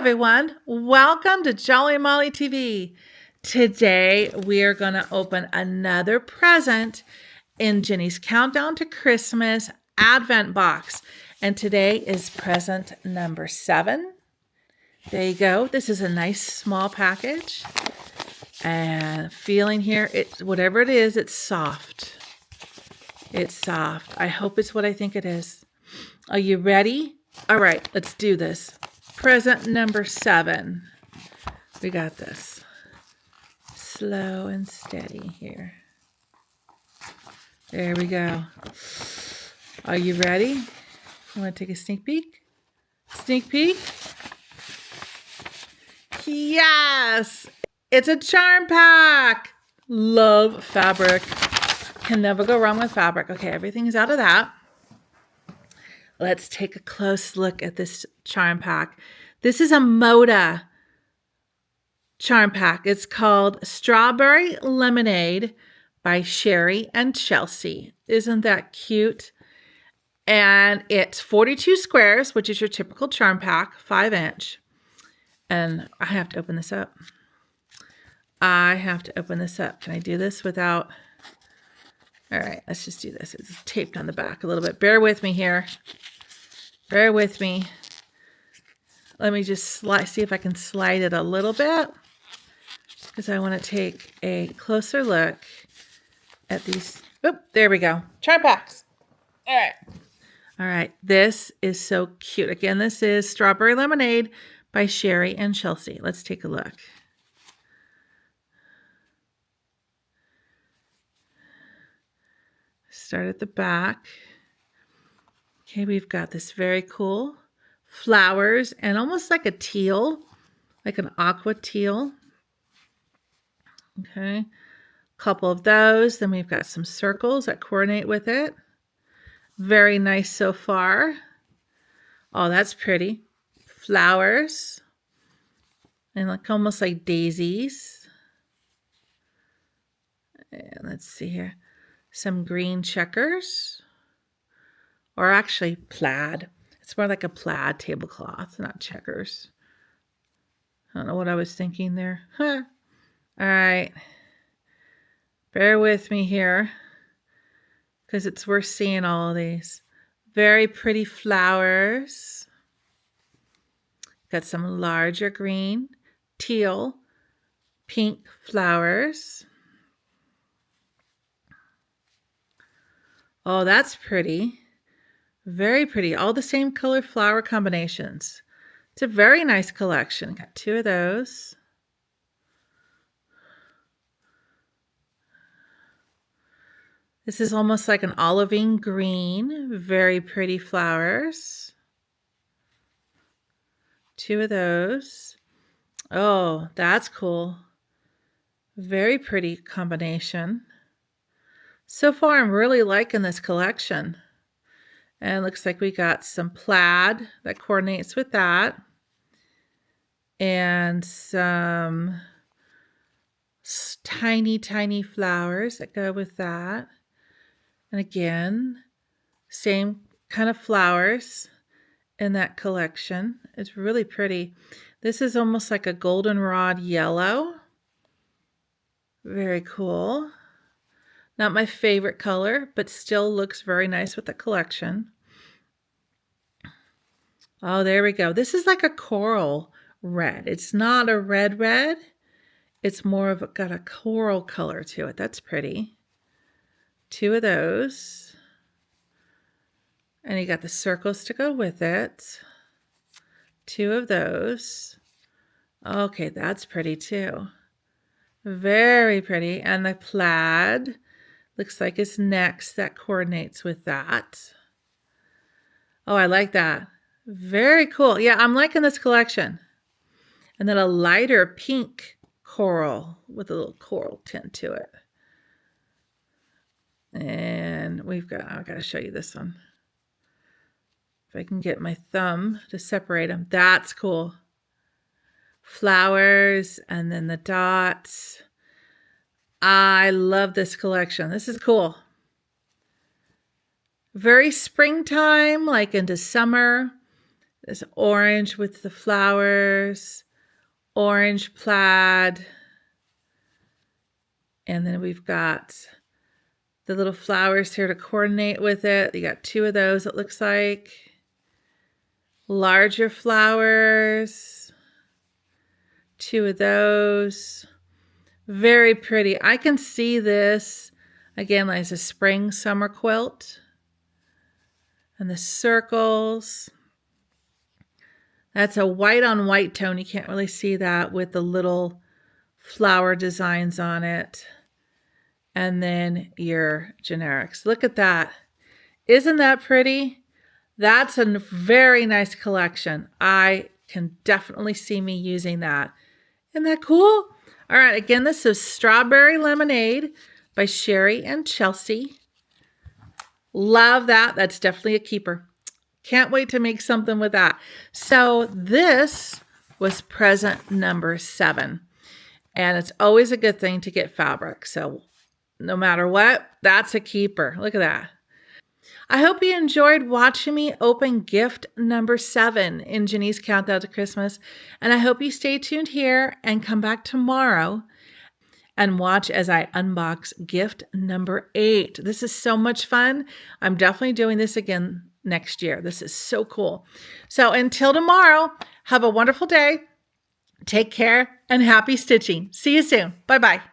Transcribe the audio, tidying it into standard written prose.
everyone. Welcome to Jolly Molly TV. Today we are going to open another present in Jenny's Countdown to Christmas Advent box. And today is present number 7. There you go. This is a nice small package. And feeling here, whatever it is, it's soft. It's soft. I hope it's what I think it is. Are you ready? All right, let's do this. Present number 7. We got this. Slow and steady here. There we go. Are you ready? You want to take a sneak peek? Sneak peek? Yes! It's a charm pack! Love fabric. Can never go wrong with fabric. Okay, everything's out of that. Let's take a close look at this charm pack. This is a Moda charm pack. It's called Strawberry Lemonade by Sherry and Chelsea. Isn't that cute? And it's 42 squares, which is your typical charm pack, 5-inch. And I have to open this up. Can I do this without... All right, let's just do this. It's taped on the back a little bit. Bear with me here. Bear with me. Let me just see if I can slide it a little bit, because I want to take a closer look at these. Oop, there we go. Charm packs. All right. All right. This is so cute. Again, this is Strawberry Lemonade by Sherry and Chelsea. Let's take a look. Start at the back. Okay, we've got this very cool flowers and almost like a teal, like an aqua teal. Okay, couple of those. Then we've got some circles that coordinate with it. Very nice so far. Oh, that's pretty. Flowers and like almost like daisies. And let's see here. Some green checkers. Or actually plaid. It's more like a plaid tablecloth, not checkers. I don't know what I was thinking there. Huh. All right. Bear with me here, because it's worth seeing all of these. Very pretty flowers. Got some larger green, teal, pink flowers. Oh, that's pretty. Very pretty. All the same color flower combinations. It's a very nice collection. Got 2 of those. This is almost like an olivine green. Very pretty flowers. 2 of those. Oh, that's cool. Very pretty combination. So far, I'm really liking this collection. And it looks like we got some plaid that coordinates with that. And some tiny, tiny flowers that go with that. And again, same kind of flowers in that collection. It's really pretty. This is almost like a goldenrod yellow. Very cool. Not my favorite color, but still looks very nice with the collection. Oh, there we go. This is like a coral red. It's not a red. It's more of got a coral color to it. That's pretty. 2 of those. And you got the circles to go with it. 2 of those. Okay, that's pretty too. Very pretty. And the plaid looks like it's next. That coordinates with that. Oh, I like that. Very cool. Yeah, I'm liking this collection. And then a lighter pink coral with a little coral tint to it. And I've got to show you this one. If I can get my thumb to separate them. That's cool. Flowers and then the dots. I love this collection. This is cool. Very springtime, like into summer. This orange with the flowers, orange plaid. And then we've got the little flowers here to coordinate with it. You got 2 of those, it looks like. Larger flowers, 2 of those. Very pretty. I can see this, again, as a spring summer quilt. And the circles. That's a white on white tone. You can't really see that with the little flower designs on it. And then your generics. Look at that. Isn't that pretty? That's a very nice collection. I can definitely see me using that. Isn't that cool? All right, again, this is Strawberry Lemonade by Sherry and Chelsea. Love that. That's definitely a keeper. Can't wait to make something with that. So this was present number 7. And it's always a good thing to get fabric. So no matter what, that's a keeper. Look at that. I hope you enjoyed watching me open gift number 7 in Janine's Countdown to Christmas. And I hope you stay tuned here and come back tomorrow and watch as I unbox gift number 8. This is so much fun. I'm definitely doing this again next year. This is so cool. So until tomorrow, have a wonderful day. Take care and happy stitching. See you soon. Bye-bye.